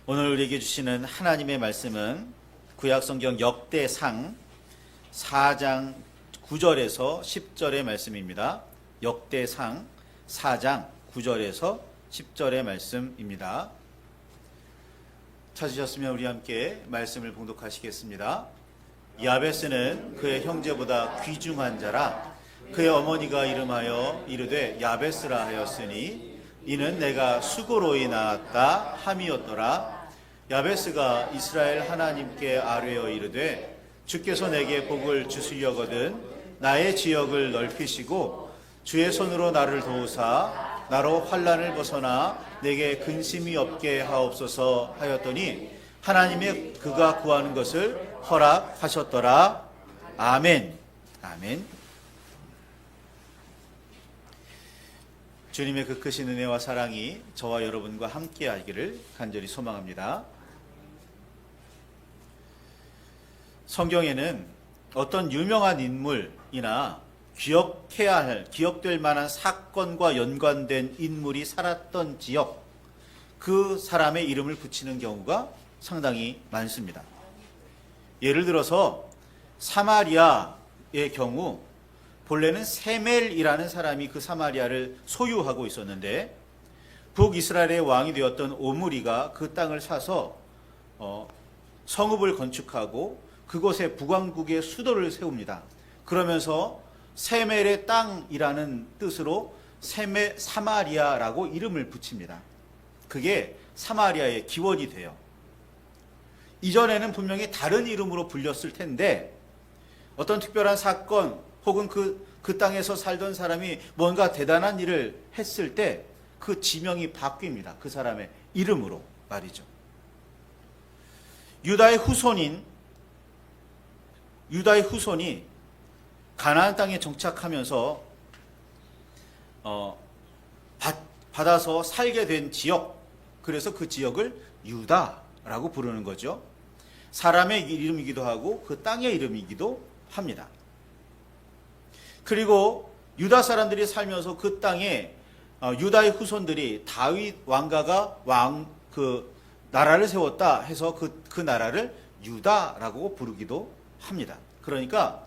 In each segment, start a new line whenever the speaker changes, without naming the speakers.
오늘 우리에게 주시는 하나님의 말씀은 구약성경 역대상 4장 9절에서 10절의 말씀입니다. 역대상 4장 9절에서 10절의 말씀입니다. 찾으셨으면 우리 함께 말씀을 봉독하시겠습니다. 야베스는 그의 형제보다 귀중한 자라. 그의 어머니가 이름하여 이르되 야베스라 하였으니 이는 내가 수고로이 낳았다 함이었더라. 야베스가 이스라엘 하나님께 아뢰어 이르되 주께서 내게 복을 주시려거든 나의 지역을 넓히시고 주의 손으로 나를 도우사 나로 환난을 벗어나 내게 근심이 없게 하옵소서 하였더니 하나님의 그가 구하는 것을 허락하셨더라. 아멘. 아멘. 주님의 그 크신 은혜와 사랑이 저와 여러분과 함께 하기를 간절히 소망합니다. 성경에는 어떤 유명한 인물이나 기억될 만한 사건과 연관된 인물이 살았던 지역, 그 사람의 이름을 붙이는 경우가 상당히 많습니다. 예를 들어서 사마리아의 경우 본래는 세멜이라는 사람이 그 사마리아를 소유하고 있었는데 북이스라엘의 왕이 되었던 오므리가 그 땅을 사서 성읍을 건축하고 그곳에 북왕국의 수도를 세웁니다. 그러면서 세멜의 땅이라는 뜻으로 사마리아라고 이름을 붙입니다. 그게 사마리아의 기원이 돼요. 이전에는 분명히 다른 이름으로 불렸을 텐데 어떤 특별한 사건 혹은 그 땅에서 살던 사람이 뭔가 대단한 일을 했을 때 그 지명이 바뀝니다. 그 사람의 이름으로 말이죠. 유다의 후손이 가나안 땅에 정착하면서 받아서 살게 된 지역, 그래서 그 지역을 유다라고 부르는 거죠. 사람의 이름이기도 하고 그 땅의 이름이기도 합니다. 그리고 유다 사람들이 살면서 그 땅에 유다의 후손들이 다윗 왕가가 나라를 세웠다 해서 그 나라를 유다라고 부르기도 합니다. 그러니까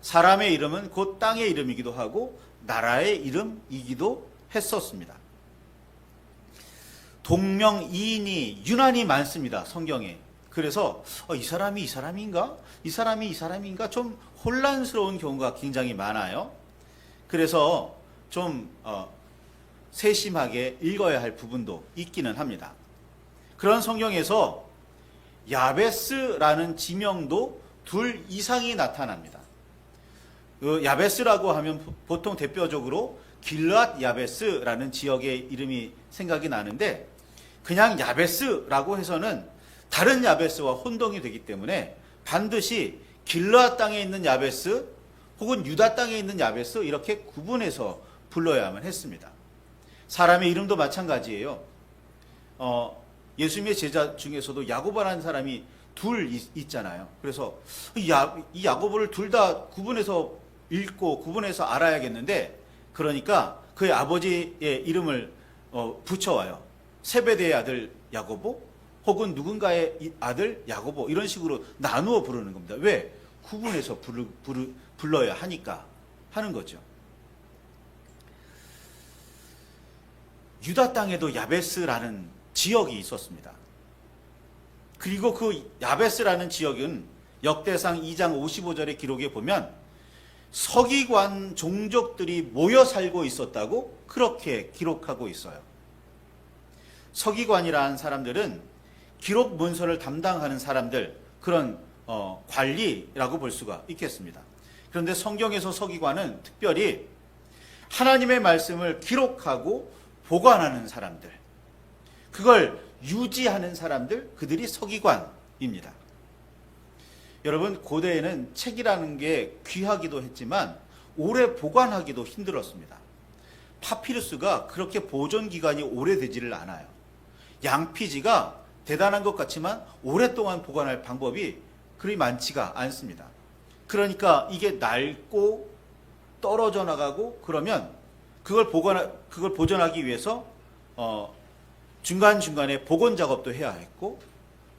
사람의 이름은 곧 땅의 이름이기도 하고 나라의 이름이기도 했었습니다. 동명이인이 유난히 많습니다. 성경에. 그래서 이 사람이 이 사람인가 좀 혼란스러운 경우가 굉장히 많아요. 그래서 좀 세심하게 읽어야 할 부분도 있기는 합니다. 그런 성경에서 야베스라는 지명도 둘 이상이 나타납니다. 야베스라고 하면 보통 대표적으로 길르앗 야베스라는 지역의 이름이 생각이 나는데 그냥 야베스라고 해서는 다른 야베스와 혼동이 되기 때문에 반드시 길르앗 땅에 있는 야베스 혹은 유다 땅에 있는 야베스 이렇게 구분해서 불러야만 했습니다. 사람의 이름도 마찬가지예요. 예수님의 제자 중에서도 야고보라는 사람이 둘 있잖아요. 그래서 이 야고보를 둘 다 구분해서 읽고 구분해서 알아야겠는데 그러니까 그의 아버지의 이름을 붙여와요. 세베대의 아들 야고보 혹은 누군가의 아들 야고보 이런 식으로 나누어 부르는 겁니다. 왜? 구분해서 불러야 하니까 하는 거죠. 유다 땅에도 야베스라는 지역이 있었습니다. 그리고 그 야베스라는 지역은 역대상 2장 55절의 기록에 보면 서기관 종족들이 모여 살고 있었다고 그렇게 기록하고 있어요. 서기관이라는 사람들은 기록 문서를 담당하는 사람들, 그런 관리라고 볼 수가 있겠습니다. 그런데 성경에서 서기관은 특별히 하나님의 말씀을 기록하고 보관하는 사람들, 그걸 유지하는 사람들, 그들이 서기관입니다. 여러분, 고대에는 책이라는 게 귀하기도 했지만 오래 보관하기도 힘들었습니다. 파피루스가 그렇게 보존 기간이 오래되지를 않아요. 양피지가 대단한 것 같지만 오랫동안 보관할 방법이 그리 많지가 않습니다. 그러니까 이게 낡고 떨어져 나가고 그러면 그걸 보존하기 위해서 중간중간에 복원 작업도 해야 했고,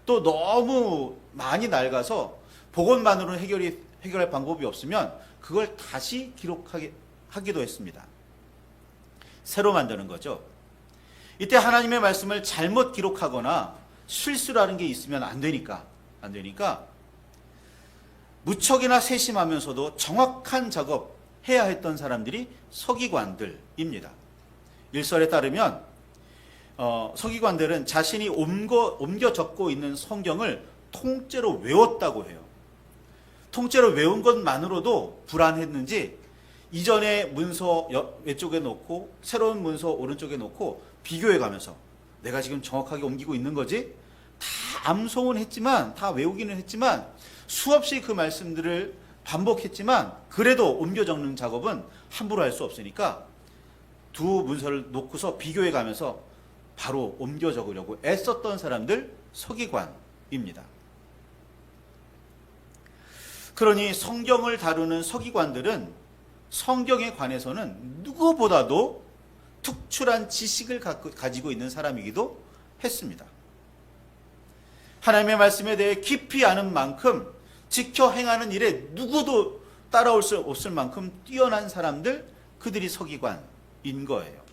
또 너무 많이 낡아서 복원만으로는 해결할 방법이 없으면 그걸 다시 하기도 했습니다. 새로 만드는 거죠. 이때 하나님의 말씀을 잘못 기록하거나 실수라는 게 있으면 안 되니까 무척이나 세심하면서도 정확한 작업 해야 했던 사람들이 서기관들입니다. 일설에 따르면 서기관들은 자신이 옮겨 적고 있는 성경을 통째로 외웠다고 해요. 통째로 외운 것만으로도 불안했는지 이전에 문서 왼쪽에 놓고 새로운 문서 오른쪽에 놓고 비교해 가면서 내가 지금 정확하게 옮기고 있는 거지? 다 암송은 했지만, 다 외우기는 했지만 수없이 그 말씀들을 반복했지만 그래도 옮겨 적는 작업은 함부로 할 수 없으니까 두 문서를 놓고서 비교해 가면서 바로 옮겨 적으려고 애썼던 사람들, 서기관입니다. 그러니 성경을 다루는 서기관들은 성경에 관해서는 누구보다도 특출한 지식을 가지고 있는 사람이기도 했습니다. 하나님의 말씀에 대해 깊이 아는 만큼, 지켜 행하는 일에 누구도 따라올 수 없을 만큼 뛰어난 사람들, 그들이 서기관인 거예요.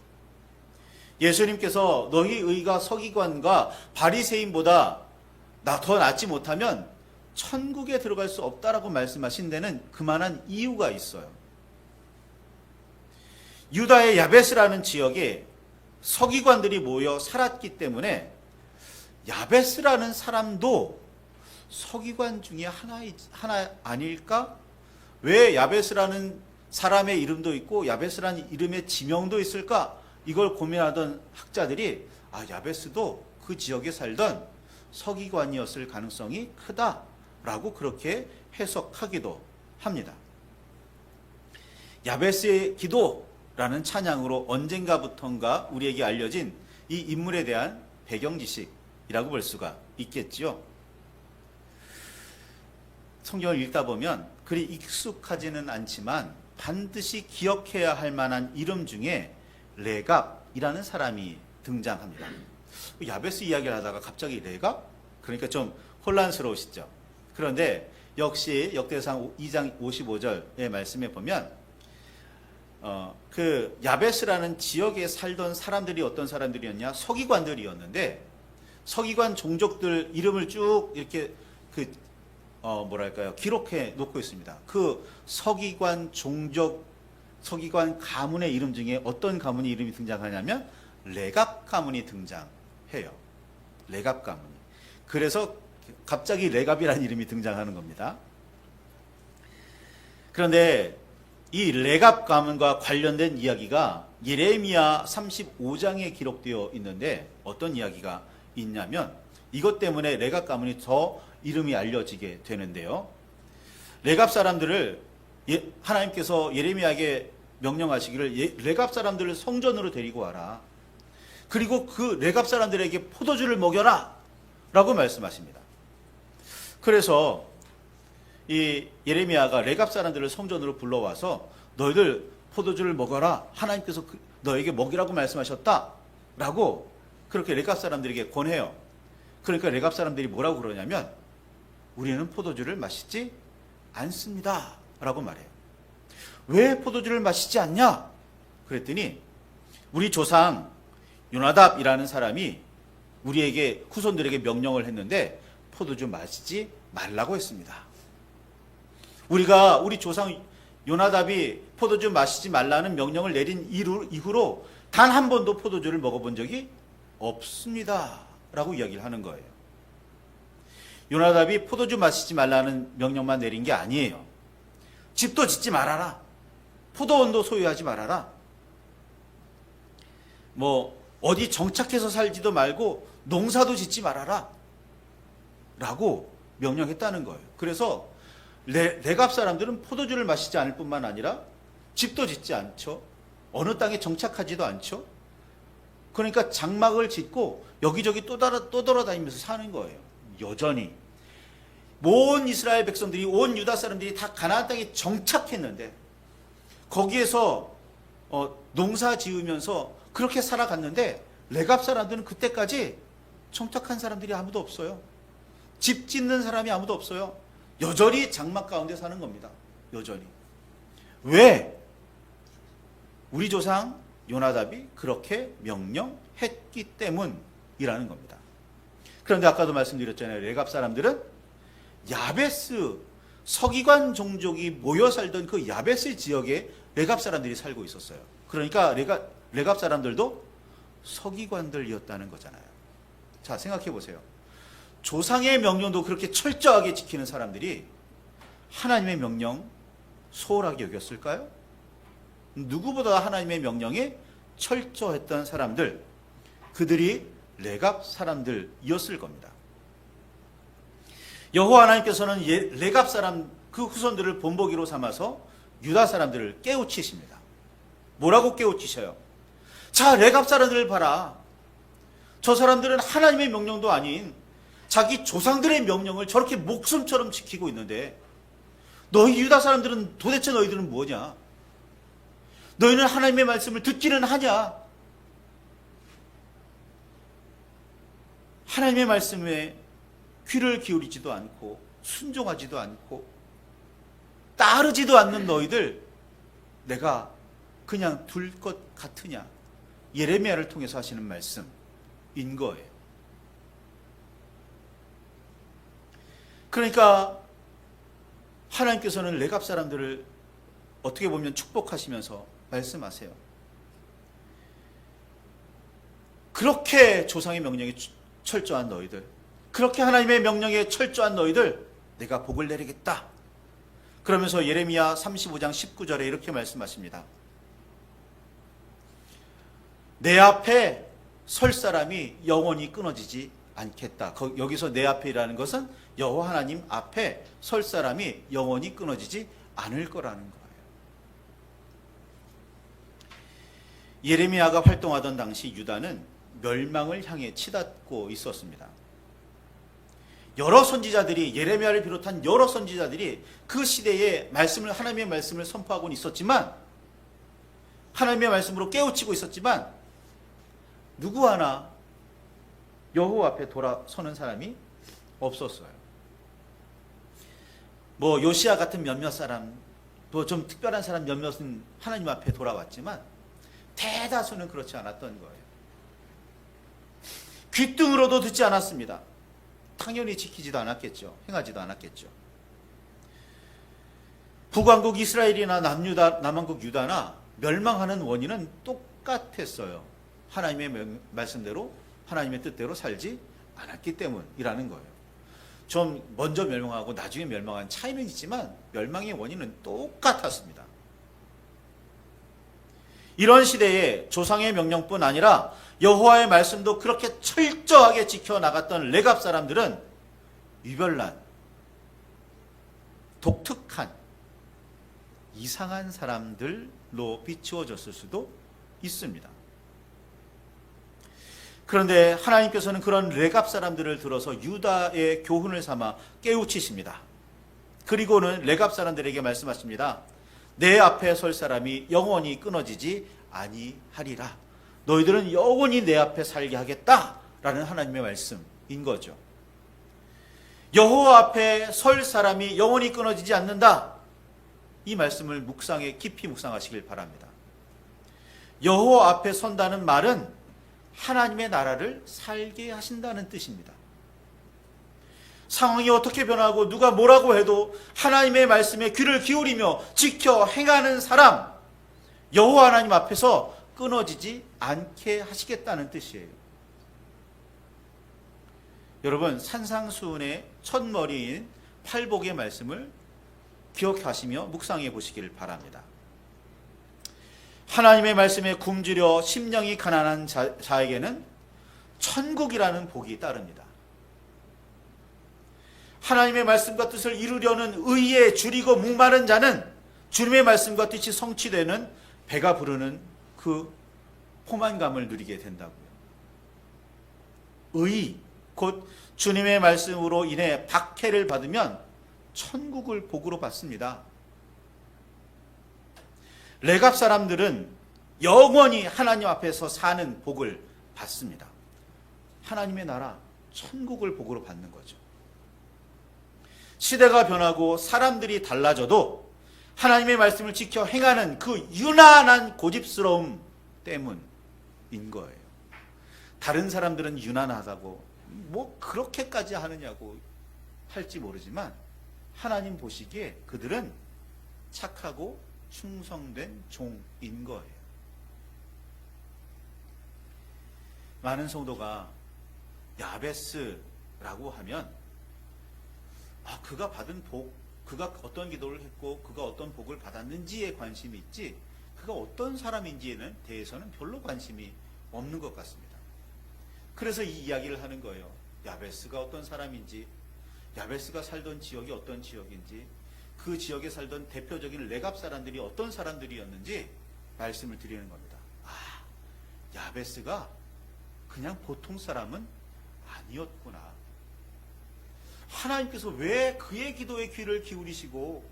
예수님께서 너희 의가 서기관과 바리새인보다 더 낫지 못하면 천국에 들어갈 수 없다라고 말씀하신 데는 그만한 이유가 있어요. 유다의 야베스라는 지역에 서기관들이 모여 살았기 때문에 야베스라는 사람도 서기관 중에 하나 아닐까? 왜 야베스라는 사람의 이름도 있고 야베스라는 이름의 지명도 있을까? 이걸 고민하던 학자들이 야베스도 그 지역에 살던 서기관이었을 가능성이 크다라고 그렇게 해석하기도 합니다. 야베스의 기도라는 찬양으로 언젠가부턴가 우리에게 알려진 이 인물에 대한 배경 지식이라고 볼 수가 있겠지요. 성경을 읽다 보면 그리 익숙하지는 않지만 반드시 기억해야 할 만한 이름 중에 레갑이라는 사람이 등장합니다. 야베스 이야기를 하다가 갑자기 레갑? 그러니까 좀 혼란스러우시죠. 그런데 역시 역대상 2장 55절의 말씀에 보면 그 야베스라는 지역에 살던 사람들이 어떤 사람들이었냐? 서기관들이었는데 서기관 종족들 이름을 쭉 이렇게 기록해 놓고 있습니다. 그 서기관 종족, 서기관 가문의 이름 중에 어떤 가문의 이름이 등장하냐면 레갑 가문이 등장해요. 레갑 가문이. 그래서 갑자기 레갑이라는 이름이 등장하는 겁니다. 그런데 이 레갑 가문과 관련된 이야기가 예레미야 35장에 기록되어 있는데 어떤 이야기가 있냐면 이것 때문에 레갑 가문이 더 이름이 알려지게 되는데요. 레갑 사람들을 하나님께서 예레미야에게 명령하시기를 레갑 사람들을 성전으로 데리고 와라. 그리고 그 레갑 사람들에게 포도주를 먹여라 라고 말씀하십니다. 그래서 이 예레미야가 레갑 사람들을 성전으로 불러와서 너희들 포도주를 먹어라. 하나님께서 너에게 먹이라고 말씀하셨다 라고 그렇게 레갑 사람들에게 권해요. 그러니까 레갑 사람들이 뭐라고 그러냐면 우리는 포도주를 마시지 않습니다 라고 말해요. 왜 포도주를 마시지 않냐? 그랬더니 우리 조상 요나답이라는 사람이 우리에게 후손들에게 명령을 했는데 포도주 마시지 말라고 했습니다. 우리 조상 요나답이 포도주 마시지 말라는 명령을 내린 이후로 단 한 번도 포도주를 먹어본 적이 없습니다 라고 이야기를 하는 거예요. 요나답이 포도주 마시지 말라는 명령만 내린 게 아니에요. 집도 짓지 말아라. 포도원도 소유하지 말아라. 어디 정착해서 살지도 말고 농사도 짓지 말아라 라고 명령했다는 거예요. 그래서 레갑 사람들은 포도주를 마시지 않을 뿐만 아니라 집도 짓지 않죠. 어느 땅에 정착하지도 않죠. 그러니까 장막을 짓고 여기저기 또 돌아다니면서 사는 거예요. 여전히 온 이스라엘 백성들이, 온 유다 사람들이 다 가나안 땅에 정착했는데 거기에서 농사 지으면서 그렇게 살아갔는데 레갑 사람들은 그때까지 청탁한 사람들이 아무도 없어요. 집 짓는 사람이 아무도 없어요. 여전히 장막 가운데 사는 겁니다. 여전히. 왜? 우리 조상 요나답이 그렇게 명령했기 때문이라는 겁니다. 그런데 아까도 말씀드렸잖아요. 레갑 사람들은 야베스 서기관 종족이 모여 살던 그 야베스 지역에 레갑 사람들이 살고 있었어요. 그러니까 레갑 사람들도 서기관들이었다는 거잖아요. 자, 생각해 보세요. 조상의 명령도 그렇게 철저하게 지키는 사람들이 하나님의 명령 소홀하게 여겼을까요? 누구보다 하나님의 명령에 철저했던 사람들, 그들이 레갑 사람들이었을 겁니다. 여호와 하나님께서는 레갑 사람 그 후손들을 본보기로 삼아서 유다 사람들을 깨우치십니다. 뭐라고 깨우치셔요? 자, 레갑 사람들을 봐라. 저 사람들은 하나님의 명령도 아닌 자기 조상들의 명령을 저렇게 목숨처럼 지키고 있는데 너희 유다 사람들은 도대체 너희들은 뭐냐? 너희는 하나님의 말씀을 듣기는 하냐? 하나님의 말씀에 귀를 기울이지도 않고 순종하지도 않고 따르지도 않는 너희들 내가 그냥 둘 것 같으냐? 예레미야를 통해서 하시는 말씀인 거예요. 그러니까 하나님께서는 레갑 사람들을 어떻게 보면 축복하시면서 말씀하세요. 그렇게 조상의 명령에 철저한 너희들, 그렇게 하나님의 명령에 철저한 너희들 내가 복을 내리겠다. 그러면서 예레미야 35장 19절에 이렇게 말씀하십니다. 내 앞에 설 사람이 영원히 끊어지지 않겠다. 여기서 내 앞에라는 것은 여호와 하나님 앞에 설 사람이 영원히 끊어지지 않을 거라는 거예요. 예레미야가 활동하던 당시 유다는 멸망을 향해 치닫고 있었습니다. 여러 선지자들이, 예레미야를 비롯한 여러 선지자들이 그 시대에 하나님의 말씀을 선포하고는 있었지만, 하나님의 말씀으로 깨우치고 있었지만 누구 하나 여호와 앞에 돌아서는 사람이 없었어요. 뭐 요시야 같은 몇몇 사람, 또 좀 특별한 사람 몇몇은 하나님 앞에 돌아왔지만 대다수는 그렇지 않았던 거예요. 귓등으로도 듣지 않았습니다. 당연히 지키지도 않았겠죠. 행하지도 않았겠죠. 북왕국 이스라엘이나 남왕국 유다나 멸망하는 원인은 똑같았어요. 하나님의 말씀대로, 하나님의 뜻대로 살지 않았기 때문이라는 거예요. 좀 먼저 멸망하고 나중에 멸망한 차이는 있지만 멸망의 원인은 똑같았습니다. 이런 시대에 조상의 명령뿐 아니라 여호와의 말씀도 그렇게 철저하게 지켜나갔던 레갑 사람들은 유별난, 독특한, 이상한 사람들로 비추어졌을 수도 있습니다. 그런데 하나님께서는 그런 레갑 사람들을 들어서 유다의 교훈을 삼아 깨우치십니다. 그리고는 레갑 사람들에게 말씀하십니다. 내 앞에 설 사람이 영원히 끊어지지 아니하리라. 너희들은 영원히 내 앞에 살게 하겠다라는 하나님의 말씀인 거죠. 여호와 앞에 설 사람이 영원히 끊어지지 않는다. 이 말씀을 깊이 묵상하시길 바랍니다. 여호와 앞에 선다는 말은 하나님의 나라를 살게 하신다는 뜻입니다. 상황이 어떻게 변하고 누가 뭐라고 해도 하나님의 말씀에 귀를 기울이며 지켜 행하는 사람, 여호와 하나님 앞에서 끊어지지 않게 하시겠다는 뜻이에요. 여러분, 산상수훈의 첫머리인 팔복의 말씀을 기억하시며 묵상해 보시길 바랍니다. 하나님의 말씀에 굶주려 심령이 가난한 자에게는 천국이라는 복이 따릅니다. 하나님의 말씀과 뜻을 이루려는 의에 줄이고 목마른 자는 주님의 말씀과 뜻이 성취되는 배가 부르는 그 포만감을 누리게 된다고요. 의, 곧 주님의 말씀으로 인해 박해를 받으면 천국을 복으로 받습니다. 레갑 사람들은 영원히 하나님 앞에서 사는 복을 받습니다. 하나님의 나라, 천국을 복으로 받는 거죠. 시대가 변하고 사람들이 달라져도 하나님의 말씀을 지켜 행하는 그 유난한 고집스러움 때문인 거예요. 다른 사람들은 유난하다고 뭐 그렇게까지 하느냐고 할지 모르지만 하나님 보시기에 그들은 착하고 충성된 종인 거예요. 많은 성도가 야베스라고 하면 그가 받은 복, 그가 어떤 기도를 했고 그가 어떤 복을 받았는지에 관심이 있지 그가 어떤 사람인지에 대해서는 별로 관심이 없는 것 같습니다. 그래서 이 이야기를 하는 거예요. 야베스가 어떤 사람인지, 야베스가 살던 지역이 어떤 지역인지, 그 지역에 살던 대표적인 레갑 사람들이 어떤 사람들이었는지 말씀을 드리는 겁니다. 야베스가 그냥 보통 사람은 아니었구나. 하나님께서 왜 그의 기도에 귀를 기울이시고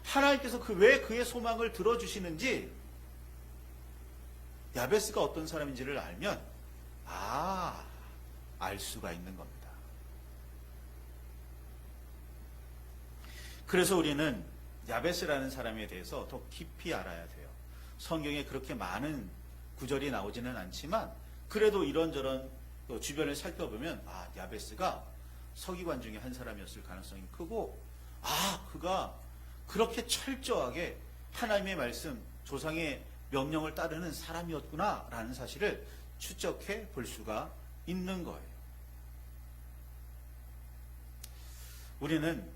하나님께서 왜 그의 소망을 들어주시는지 야베스가 어떤 사람인지를 알면 알 수가 있는 겁니다. 그래서 우리는 야베스라는 사람에 대해서 더 깊이 알아야 돼요. 성경에 그렇게 많은 구절이 나오지는 않지만 그래도 이런저런 주변을 살펴보면 야베스가 서기관 중에 한 사람이었을 가능성이 크고 그가 그렇게 철저하게 하나님의 말씀, 조상의 명령을 따르는 사람이었구나 라는 사실을 추적해 볼 수가 있는 거예요. 우리는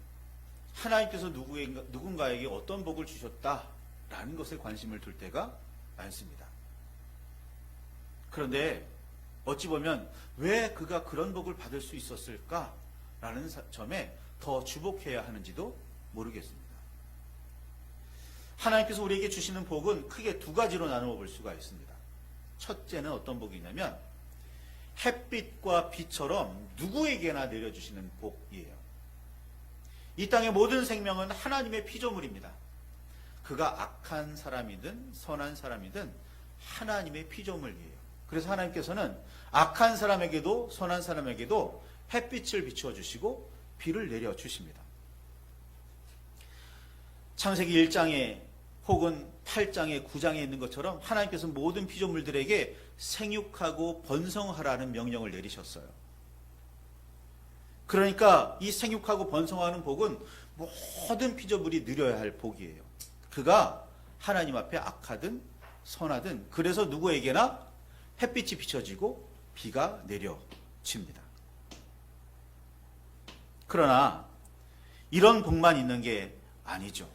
하나님께서 누군가에게 어떤 복을 주셨다라는 것에 관심을 둘 때가 많습니다. 그런데 어찌 보면 왜 그가 그런 복을 받을 수 있었을까라는 점에 더 주목해야 하는지도 모르겠습니다. 하나님께서 우리에게 주시는 복은 크게 두 가지로 나누어 볼 수가 있습니다. 첫째는 어떤 복이냐면 햇빛과 비처럼 누구에게나 내려주시는 복이에요. 이 땅의 모든 생명은 하나님의 피조물입니다. 그가 악한 사람이든 선한 사람이든 하나님의 피조물이에요. 그래서 하나님께서는 악한 사람에게도 선한 사람에게도 햇빛을 비추어 주시고 비를 내려 주십니다. 창세기 1장에 혹은 8장에 9장에 있는 것처럼 하나님께서 모든 피조물들에게 생육하고 번성하라는 명령을 내리셨어요. 그러니까 이 생육하고 번성하는 복은 모든 피조물이 누려야 할 복이에요. 그가 하나님 앞에 악하든 선하든 그래서 누구에게나 햇빛이 비춰지고 비가 내려집니다. 그러나 이런 복만 있는 게 아니죠.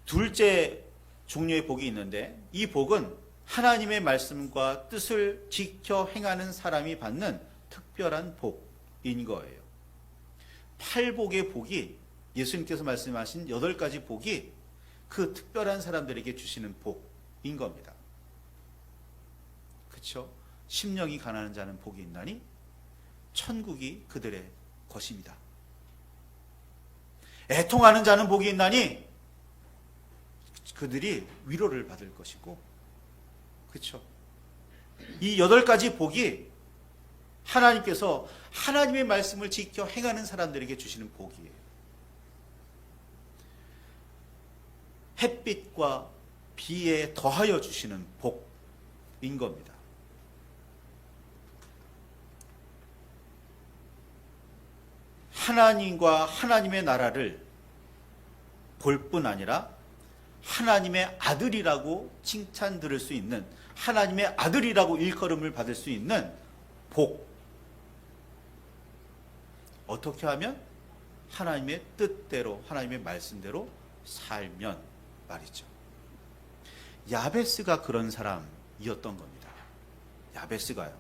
둘째 종류의 복이 있는데 이 복은 하나님의 말씀과 뜻을 지켜 행하는 사람이 받는 특별한 복인 거예요. 8복의 복이 예수님께서 말씀하신 8가지 복이 그 특별한 사람들에게 주시는 복인 겁니다. 그렇죠? 심령이 가난한 자는 복이 있나니 천국이 그들의 것입니다. 애통하는 자는 복이 있나니 그들이 위로를 받을 것이고, 그렇죠? 이 8가지 복이 하나님께서 하나님의 말씀을 지켜 행하는 사람들에게 주시는 복이에요. 햇빛과 비에 더하여 주시는 복인 겁니다. 하나님과 하나님의 나라를 볼 뿐 아니라 하나님의 아들이라고 칭찬 들을 수 있는, 하나님의 아들이라고 일컬음을 받을 수 있는 복. 어떻게 하면? 하나님의 뜻대로, 하나님의 말씀대로 살면 말이죠. 야베스가 그런 사람이었던 겁니다. 야베스가요.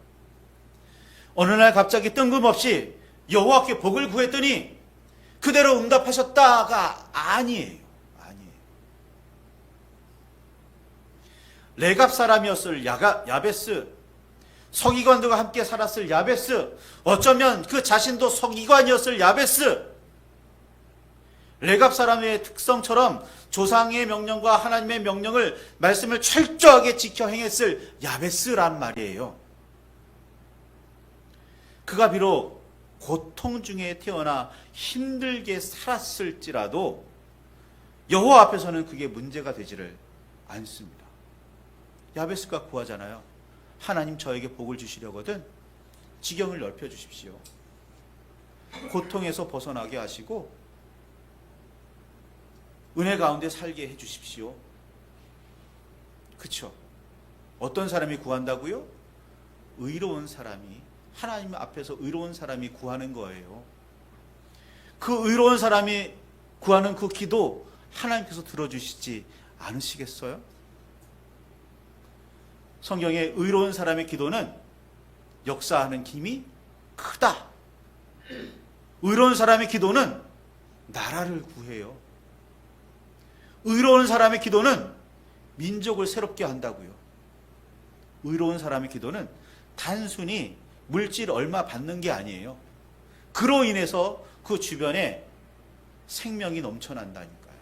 어느 날 갑자기 뜬금없이 여호와께 복을 구했더니 그대로 응답하셨다가 아니에요. 레갑 사람이었을 야베스, 서기관들과 함께 살았을 야베스, 어쩌면 그 자신도 서기관이었을 야베스, 레갑 사람의 특성처럼 조상의 명령과 하나님의 명령을 말씀을 철저하게 지켜 행했을 야베스란 말이에요. 그가 비록 고통 중에 태어나 힘들게 살았을지라도 여호와 앞에서는 그게 문제가 되지를 않습니다. 야베스가 구하잖아요. 하나님 저에게 복을 주시려거든 지경을 넓혀 주십시오. 고통에서 벗어나게 하시고 은혜 가운데 살게 해 주십시오. 그렇죠? 어떤 사람이 구한다고요? 의로운 사람이, 하나님 앞에서 의로운 사람이 구하는 거예요. 그 의로운 사람이 구하는 그 기도 하나님께서 들어주시지 않으시겠어요? 성경에 의로운 사람의 기도는 역사하는 힘이 크다. 의로운 사람의 기도는 나라를 구해요. 의로운 사람의 기도는 민족을 새롭게 한다고요. 의로운 사람의 기도는 단순히 물질 얼마 받는 게 아니에요. 그로 인해서 그 주변에 생명이 넘쳐난다니까요.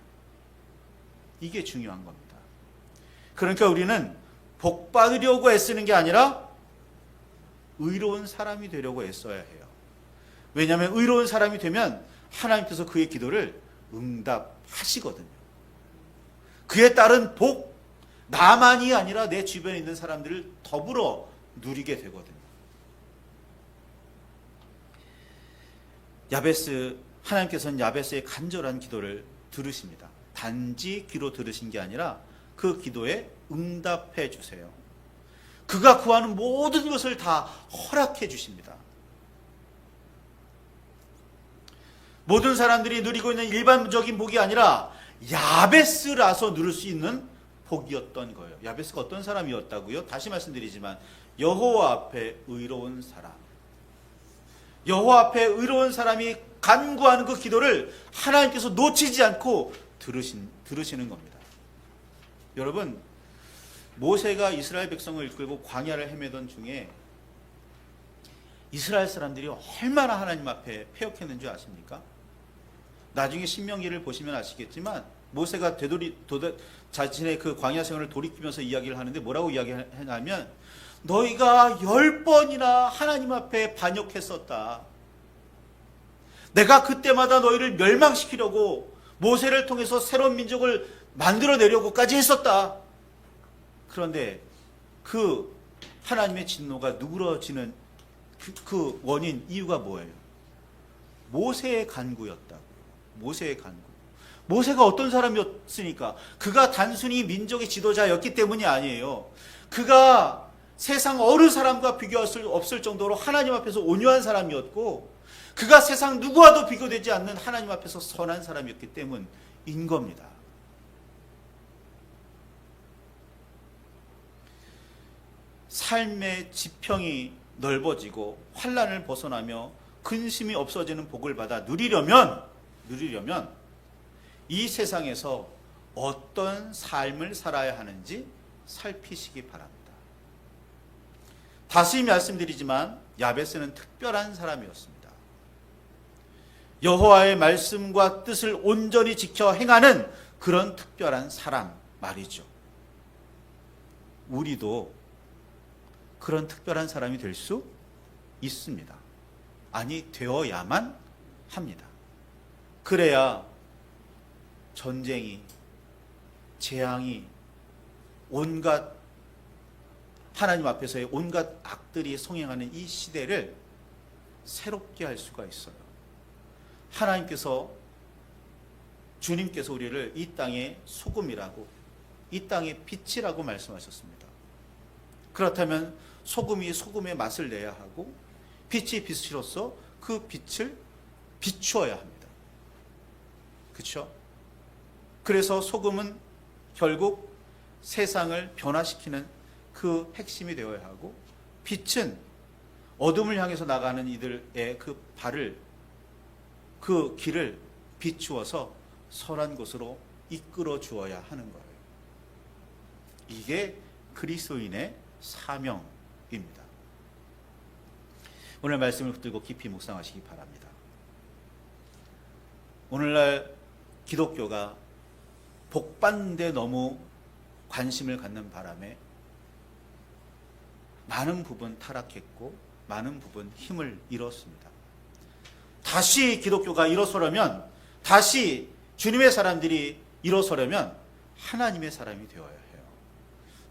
이게 중요한 겁니다. 그러니까 우리는 복 받으려고 애쓰는 게 아니라 의로운 사람이 되려고 애써야 해요. 왜냐하면 의로운 사람이 되면 하나님께서 그의 기도를 응답하시거든요. 그에 따른 복, 나만이 아니라 내 주변에 있는 사람들을 더불어 누리게 되거든요. 하나님께서는 야베스의 간절한 기도를 들으십니다. 단지 귀로 들으신 게 아니라 그 기도에 응답해 주세요. 그가 구하는 모든 것을 다 허락해 주십니다. 모든 사람들이 누리고 있는 일반적인 복이 아니라 야베스라서 누릴 수 있는 복이었던 거예요. 야베스가 어떤 사람이었다고요? 다시 말씀드리지만 여호와 앞에 의로운 사람, 여호와 앞에 의로운 사람이 간구하는 그 기도를 하나님께서 놓치지 않고 들으시는 겁니다. 여러분, 모세가 이스라엘 백성을 이끌고 광야를 헤매던 중에 이스라엘 사람들이 얼마나 하나님 앞에 패역했는 줄 아십니까? 나중에 신명기를 보시면 아시겠지만 모세가 자신의 그 광야 생활을 돌이키면서 이야기를 하는데 뭐라고 이야기하냐면 너희가 10번이나 하나님 앞에 반역했었다. 내가 그때마다 너희를 멸망시키려고 모세를 통해서 새로운 민족을 만들어내려고까지 했었다. 그런데 그 하나님의 진노가 누그러지는 그 원인, 이유가 뭐예요? 모세의 간구였다고. 모세의 간구. 모세가 어떤 사람이었으니까? 그가 단순히 민족의 지도자였기 때문이 아니에요. 그가 세상 어느 사람과 비교할 수 없을 정도로 하나님 앞에서 온유한 사람이었고, 그가 세상 누구와도 비교되지 않는 하나님 앞에서 선한 사람이었기 때문인 겁니다. 삶의 지평이 넓어지고 환난을 벗어나며 근심이 없어지는 복을 받아 누리려면 이 세상에서 어떤 삶을 살아야 하는지 살피시기 바랍니다. 다시 말씀드리지만 야베스는 특별한 사람이었습니다. 여호와의 말씀과 뜻을 온전히 지켜 행하는 그런 특별한 사람 말이죠. 우리도 그런 특별한 사람이 될 수 있습니다. 아니, 되어야만 합니다. 그래야 전쟁이, 재앙이, 온갖 하나님 앞에서의 온갖 악들이 성행하는 이 시대를 새롭게 할 수가 있어요. 주님께서 우리를 이 땅의 소금이라고, 이 땅의 빛이라고 말씀하셨습니다. 그렇다면 소금이 소금의 맛을 내야 하고 빛이 빛으로서 그 빛을 비추어야 합니다. 그렇죠? 그래서 소금은 결국 세상을 변화시키는 그 핵심이 되어야 하고, 빛은 어둠을 향해서 나가는 이들의 그 길을 비추어서 선한 곳으로 이끌어 주어야 하는 거예요. 이게 그리스도인의 사명입니다. 오늘 말씀을 붙들고 깊이 묵상하시기 바랍니다. 오늘날 기독교가 복받는데 너무 관심을 갖는 바람에 많은 부분 타락했고 많은 부분 힘을 잃었습니다. 다시 기독교가 일어서려면, 다시 주님의 사람들이 일어서려면 하나님의 사람이 되어야 해요.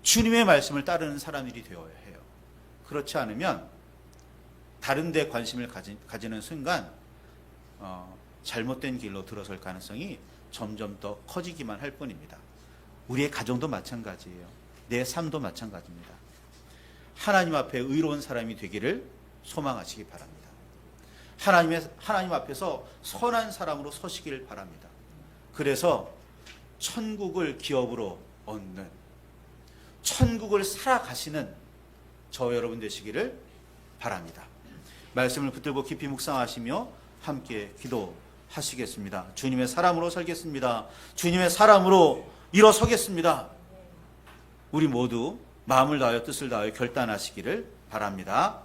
주님의 말씀을 따르는 사람들이 되어야 해요. 그렇지 않으면 다른 데 관심을 가지는 순간 잘못된 길로 들어설 가능성이 점점 더 커지기만 할 뿐입니다. 우리의 가정도 마찬가지예요. 내 삶도 마찬가지입니다. 하나님 앞에 의로운 사람이 되기를 소망하시기 바랍니다. 하나님 앞에서 선한 사람으로 서시기를 바랍니다. 그래서 천국을 기업으로 얻는, 천국을 살아가시는 저와 여러분 되시기를 바랍니다. 말씀을 붙들고 깊이 묵상하시며 함께 기도하시겠습니다. 주님의 사람으로 살겠습니다. 주님의 사람으로 일어서겠습니다. 우리 모두 마음을 다하여 뜻을 다하여 결단하시기를 바랍니다.